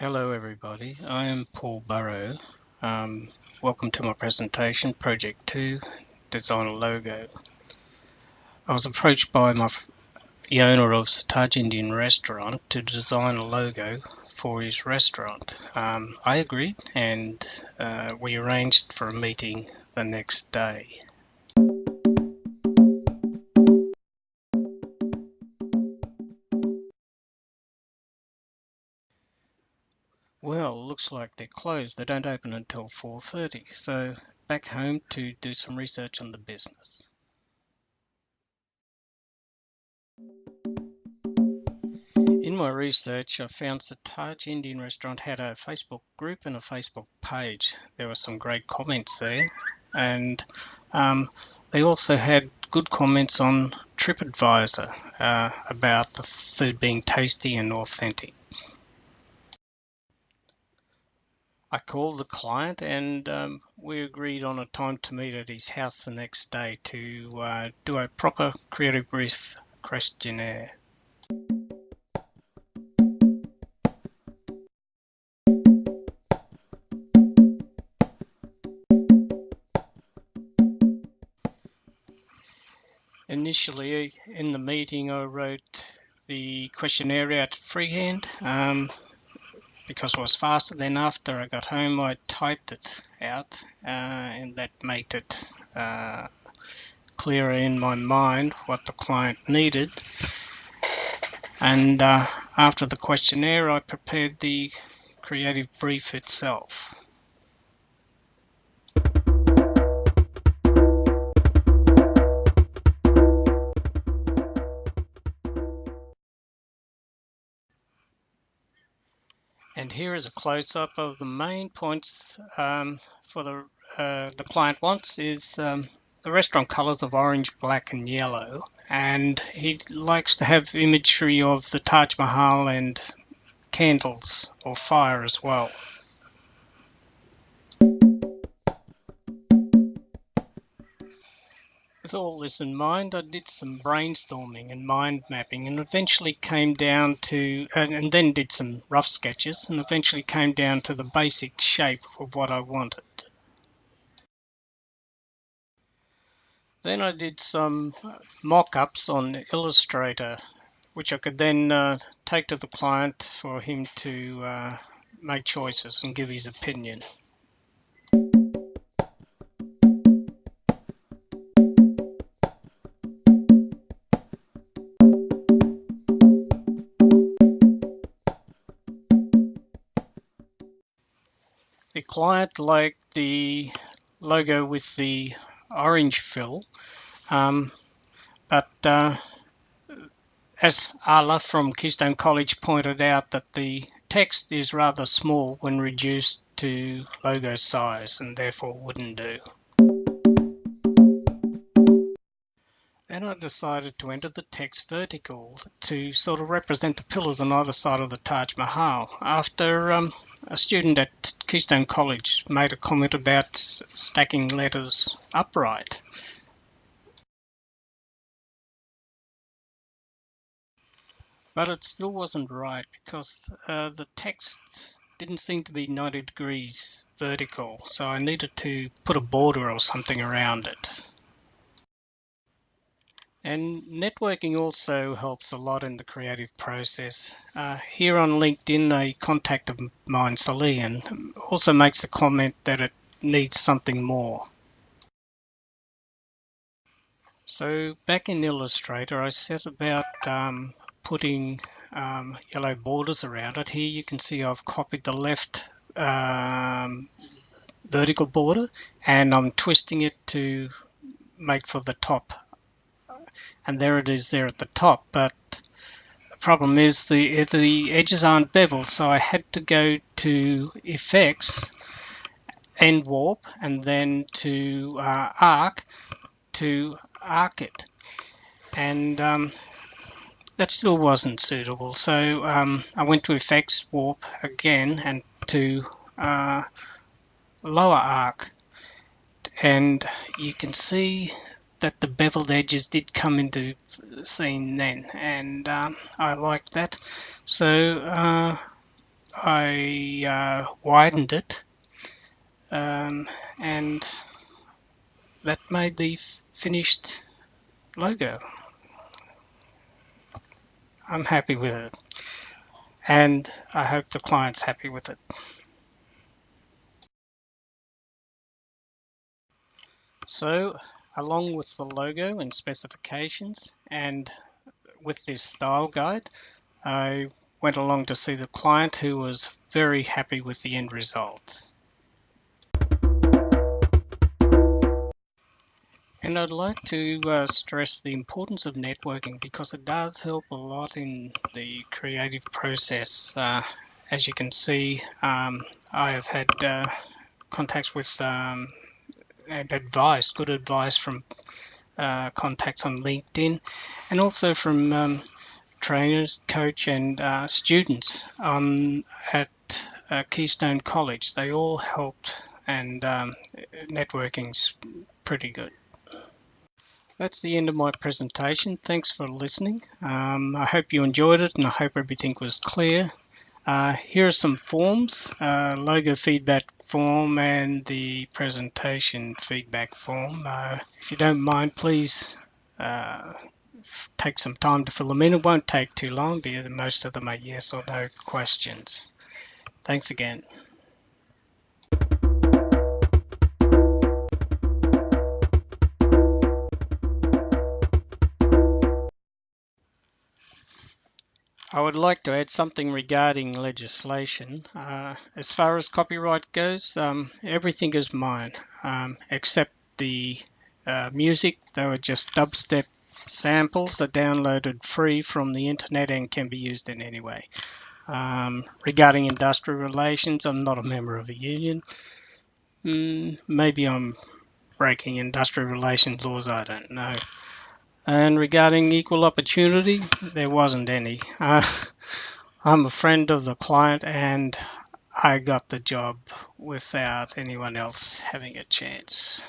Hello everybody, I am Paul Burrow. Welcome to my presentation, Project 2, Design a Logo. I was approached by the owner of Taj Indian Restaurant to design a logo for his restaurant. I agreed and we arranged for a meeting the next day. Well, looks like they're closed. They don't open until 4:30, so back home to do some research on the business. In my research, I found the Taj Indian Restaurant had a Facebook group and a Facebook page. There were some great comments there, and they also had good comments on TripAdvisor about the food being tasty and authentic. I called the client and we agreed on a time to meet at his house the next day to do a proper creative brief questionnaire. Initially, in the meeting, I wrote the questionnaire out freehand because it was faster. Then after I got home, I typed it out and that made it clearer in my mind what the client needed. And after the questionnaire, I prepared the creative brief itself. And here is a close-up of the main points for the client wants is the restaurant colors of orange, black and yellow, and he likes to have imagery of the Taj Mahal and candles or fire as well. With all this in mind, I did some brainstorming and mind mapping and eventually came down to, and then did some rough sketches and eventually came down to the basic shape of what I wanted. Then I did some mock-ups on Illustrator, which I could then take to the client for him to make choices and give his opinion. The client liked the logo with the orange fill, but as Ala from Keystone College pointed out, that the text is rather small when reduced to logo size and therefore wouldn't do. Then I decided to enter the text vertical to sort of represent the pillars on either side of the Taj Mahal. After a student at Keystone College made a comment about stacking letters upright. But it still wasn't right because the text didn't seem to be 90 degrees vertical, so I needed to put a border or something around it. And networking also helps a lot in the creative process. Here on LinkedIn, a contact of mine, Salian, also makes the comment that it needs something more. So back in Illustrator, I set about putting yellow borders around it. Here you can see I've copied the left vertical border and I'm twisting it to make for the top. And there it is there at the top, but the problem is the edges aren't beveled, so I had to go to Effects, End Warp, and then to Arc to arc it. And that still wasn't suitable, so I went to Effects, Warp again, and to Lower Arc, and you can see that the beveled edges did come into the scene then, and I liked that. So I widened it, and that made the finished logo. I'm happy with it, and I hope the client's happy with it. So, along with the logo and specifications, and with this style guide, I went along to see the client, who was very happy with the end result. And I'd like to stress the importance of networking, because it does help a lot in the creative process. As you can see, I have had contacts with and advice, good advice from contacts on LinkedIn, and also from trainers, coach, and students at Keystone College. They all helped, and networking's pretty good. That's the end of my presentation. Thanks for listening. I hope you enjoyed it, and I hope everything was clear. Here are some forms: logo feedback form and the presentation feedback form. If you don't mind, please take some time to fill them in. It won't take too long, because most of them are yes or no questions. Thanks again. I would like to add something regarding legislation. As far as copyright goes, everything is mine, except the music. They were just dubstep samples that are downloaded free from the internet and can be used in any way. Regarding industrial relations, I'm not a member of a union. Maybe I'm breaking industrial relations laws, I don't know. And regarding equal opportunity, there wasn't any. I'm a friend of the client, and I got the job without anyone else having a chance.